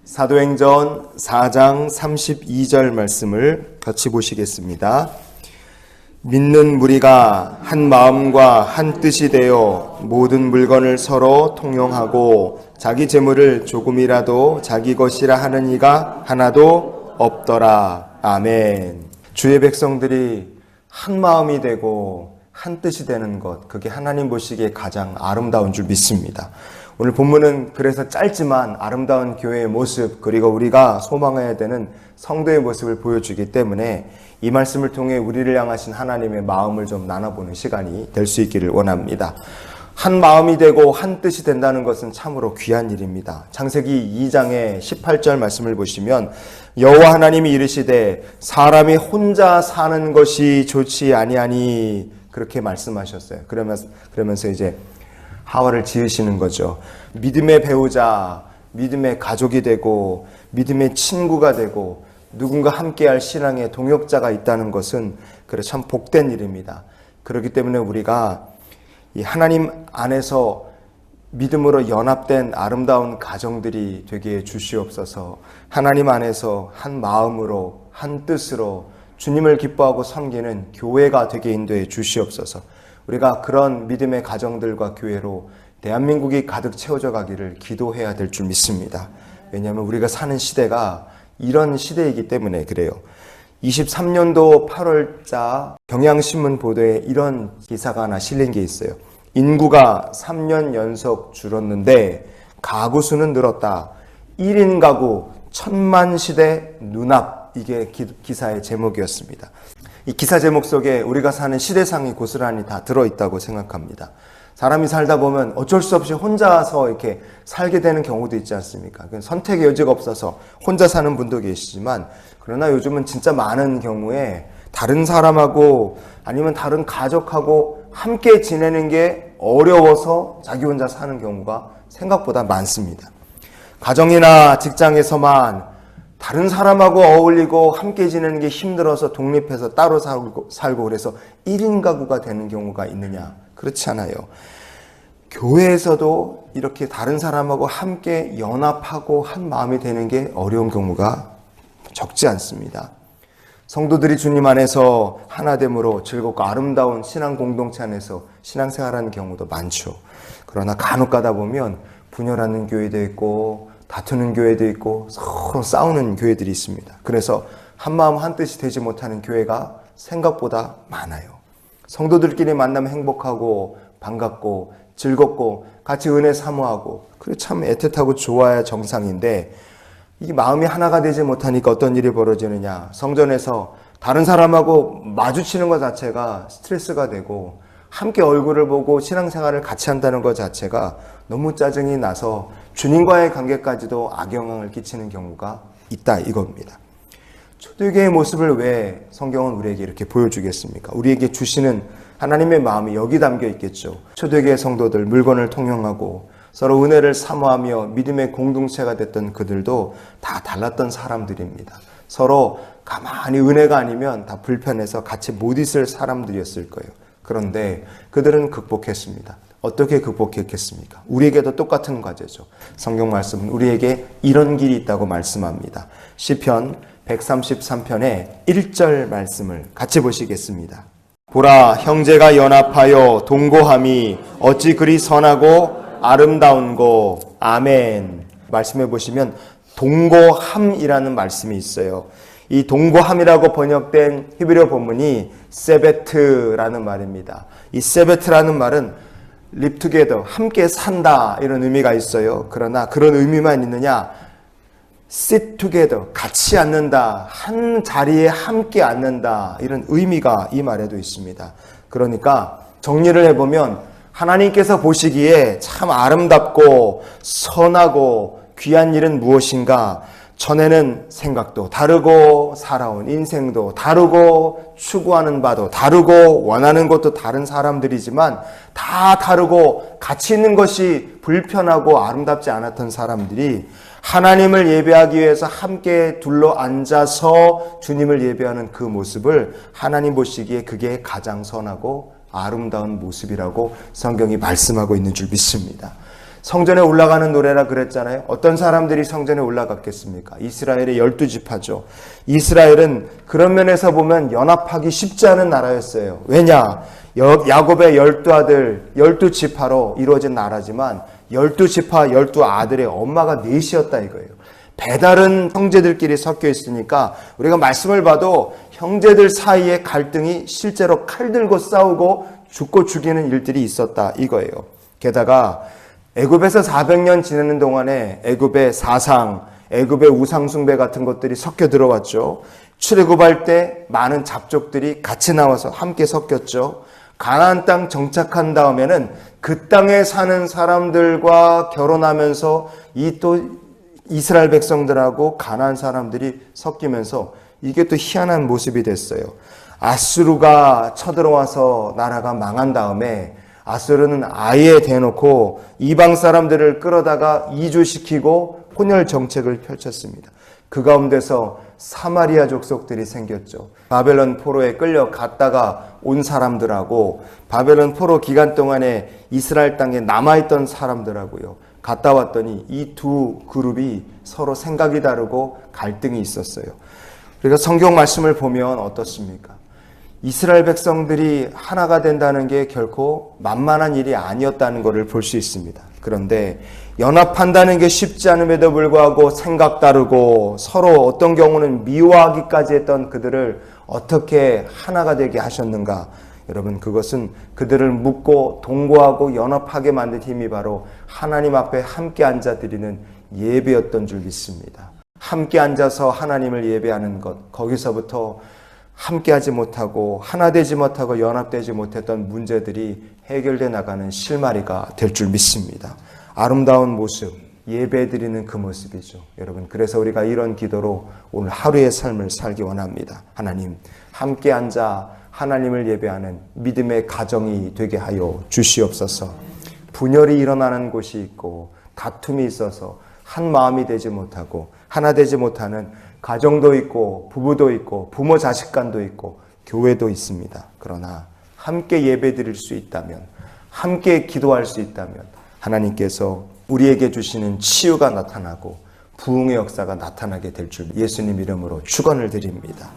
사도행전 4장 32절 말씀을 같이 보시겠습니다. 믿는 무리가 한 마음과 한 뜻이 되어 모든 물건을 서로 통용하고 자기 재물을 조금이라도 자기 것이라 하는 이가 하나도 없더라. 아멘. 주의 백성들이 한 마음이 되고 한 뜻이 되는 것, 그게 하나님 보시기에 가장 아름다운 줄 믿습니다. 오늘 본문은 그래서 짧지만 아름다운 교회의 모습, 그리고 우리가 소망해야 되는 성도의 모습을 보여주기 때문에 이 말씀을 통해 우리를 향하신 하나님의 마음을 좀 나눠보는 시간이 될 수 있기를 원합니다. 한 마음이 되고 한 뜻이 된다는 것은 참으로 귀한 일입니다. 창세기 2장의 18절 말씀을 보시면 여호와 하나님이 이르시되 사람이 혼자 사는 것이 좋지 아니하니 그렇게 말씀하셨어요. 그러면서 이제 하와를 지으시는 거죠. 믿음의 배우자, 믿음의 가족이 되고 믿음의 친구가 되고 누군가 함께할 신앙의 동역자가 있다는 것은 그래 참 복된 일입니다. 그렇기 때문에 우리가 이 하나님 안에서 믿음으로 연합된 아름다운 가정들이 되게 주시옵소서. 하나님 안에서 한 마음으로 한 뜻으로 주님을 기뻐하고 섬기는 교회가 되게 인도해 주시옵소서. 우리가 그런 믿음의 가정들과 교회로 대한민국이 가득 채워져 가기를 기도해야 될 줄 믿습니다. 왜냐하면 우리가 사는 시대가 이런 시대이기 때문에 그래요. 23년도 8월자 경향신문 보도에 이런 기사가 하나 실린 게 있어요. 인구가 3년 연속 줄었는데 가구 수는 늘었다. 1인 가구 1000만 시대 눈앞. 이게 기사의 제목이었습니다. 이 기사 제목 속에 우리가 사는 시대상이 고스란히 다 들어있다고 생각합니다. 사람이 살다 보면 어쩔 수 없이 혼자서 이렇게 살게 되는 경우도 있지 않습니까? 선택의 여지가 없어서 혼자 사는 분도 계시지만, 그러나 요즘은 진짜 많은 경우에 다른 사람하고 아니면 다른 가족하고 함께 지내는 게 어려워서 자기 혼자 사는 경우가 생각보다 많습니다. 가정이나 직장에서만 다른 사람하고 어울리고 함께 지내는 게 힘들어서 독립해서 따로 살고 그래서 1인 가구가 되는 경우가 있느냐? 그렇지 않아요. 교회에서도 이렇게 다른 사람하고 함께 연합하고 한 마음이 되는 게 어려운 경우가 적지 않습니다. 성도들이 주님 안에서 하나됨으로 즐겁고 아름다운 신앙 공동체 안에서 신앙생활하는 경우도 많죠. 그러나 간혹 가다 보면 분열하는 교회도 있고 다투는 교회도 있고 서로 싸우는 교회들이 있습니다. 그래서 한마음 한뜻이 되지 못하는 교회가 생각보다 많아요. 성도들끼리 만나면 행복하고 반갑고 즐겁고 같이 은혜 사모하고 그래 참 애틋하고 좋아야 정상인데, 이 마음이 하나가 되지 못하니까 어떤 일이 벌어지느냐. 성전에서 다른 사람하고 마주치는 것 자체가 스트레스가 되고 함께 얼굴을 보고 신앙생활을 같이 한다는 것 자체가 너무 짜증이 나서 주님과의 관계까지도 악영향을 끼치는 경우가 있다 이겁니다. 초대교회의 모습을 왜 성경은 우리에게 이렇게 보여주겠습니까? 우리에게 주시는 하나님의 마음이 여기 담겨 있겠죠. 초대교회 성도들 물건을 통용하고 서로 은혜를 사모하며 믿음의 공동체가 됐던 그들도 다 달랐던 사람들입니다. 서로 가만히 은혜가 아니면 다 불편해서 같이 못 있을 사람들이었을 거예요. 그런데 그들은 극복했습니다. 어떻게 극복했겠습니까? 우리에게도 똑같은 과제죠. 성경 말씀은 우리에게 이런 길이 있다고 말씀합니다. 시편 133편의 1절 말씀을 같이 보시겠습니다. 보라, 형제가 연합하여 동거함이 어찌 그리 선하고 아름다운고. 아멘. 말씀해 보시면 동거함이라는 말씀이 있어요. 이 동거함이라고 번역된 히브리어 본문이 세베트라는 말입니다. 이 세베트라는 말은 live together, 함께 산다 이런 의미가 있어요. 그러나 그런 의미만 있느냐? sit together, 같이 앉는다, 한 자리에 함께 앉는다 이런 의미가 이 말에도 있습니다. 그러니까 정리를 해보면 하나님께서 보시기에 참 아름답고 선하고 귀한 일은 무엇인가? 전에는 생각도 다르고 살아온 인생도 다르고 추구하는 바도 다르고 원하는 것도 다른 사람들이지만 다 다르고 가치 있는 것이 불편하고 아름답지 않았던 사람들이 하나님을 예배하기 위해서 함께 둘러 앉아서 주님을 예배하는 그 모습을 하나님 보시기에 그게 가장 선하고 아름다운 모습이라고 성경이 말씀하고 있는 줄 믿습니다. 성전에 올라가는 노래라 그랬잖아요. 어떤 사람들이 성전에 올라갔겠습니까? 이스라엘의 12지파죠. 이스라엘은 그런 면에서 보면 연합하기 쉽지 않은 나라였어요. 왜냐? 야곱의 12아들 12지파로 이루어진 나라지만 12지파 12아들의 엄마가 넷이었다 이거예요. 배다른 형제들끼리 섞여 있으니까 우리가 말씀을 봐도 형제들 사이에 갈등이 실제로 칼 들고 싸우고 죽고 죽이는 일들이 있었다 이거예요. 게다가 애굽에서 400년 지내는 동안에 애굽의 사상, 애굽의 우상 숭배 같은 것들이 섞여 들어왔죠. 출애굽할 때 많은 잡족들이 같이 나와서 함께 섞였죠. 가나안 땅 정착한 다음에는 그 땅에 사는 사람들과 결혼하면서 이 또 이스라엘 백성들하고 가나안 사람들이 섞이면서 이게 또 희한한 모습이 됐어요. 아수르가 쳐들어와서 나라가 망한 다음에 아수르는 아예 대놓고 이방 사람들을 끌어다가 이주시키고 혼혈 정책을 펼쳤습니다. 그 가운데서 사마리아 족속들이 생겼죠. 바벨론 포로에 끌려갔다가 온 사람들하고 바벨론 포로 기간 동안에 이스라엘 땅에 남아있던 사람들하고요. 갔다 왔더니 이 두 그룹이 서로 생각이 다르고 갈등이 있었어요. 그러니까 성경 말씀을 보면 어떻습니까? 이스라엘 백성들이 하나가 된다는 게 결코 만만한 일이 아니었다는 것을 볼 수 있습니다. 그런데 연합한다는 게 쉽지 않음에도 불구하고 생각 다르고 서로 어떤 경우는 미워하기까지 했던 그들을 어떻게 하나가 되게 하셨는가? 여러분, 그것은 그들을 묶고 동거하고 연합하게 만든 힘이 바로 하나님 앞에 함께 앉아 드리는 예배였던 줄 믿습니다. 함께 앉아서 하나님을 예배하는 것, 거기서부터 함께하지 못하고 하나 되지 못하고 연합되지 못했던 문제들이 해결돼 나가는 실마리가 될 줄 믿습니다. 아름다운 모습, 예배드리는 그 모습이죠. 여러분, 그래서 우리가 이런 기도로 오늘 하루의 삶을 살기 원합니다. 하나님, 함께 앉아 하나님을 예배하는 믿음의 가정이 되게 하여 주시옵소서. 분열이 일어나는 곳이 있고 다툼이 있어서 한 마음이 되지 못하고 하나 되지 못하는 가정도 있고 부부도 있고 부모 자식 간도 있고 교회도 있습니다. 그러나 함께 예배드릴 수 있다면, 함께 기도할 수 있다면 하나님께서 우리에게 주시는 치유가 나타나고 부흥의 역사가 나타나게 될 줄 예수님 이름으로 축원을 드립니다.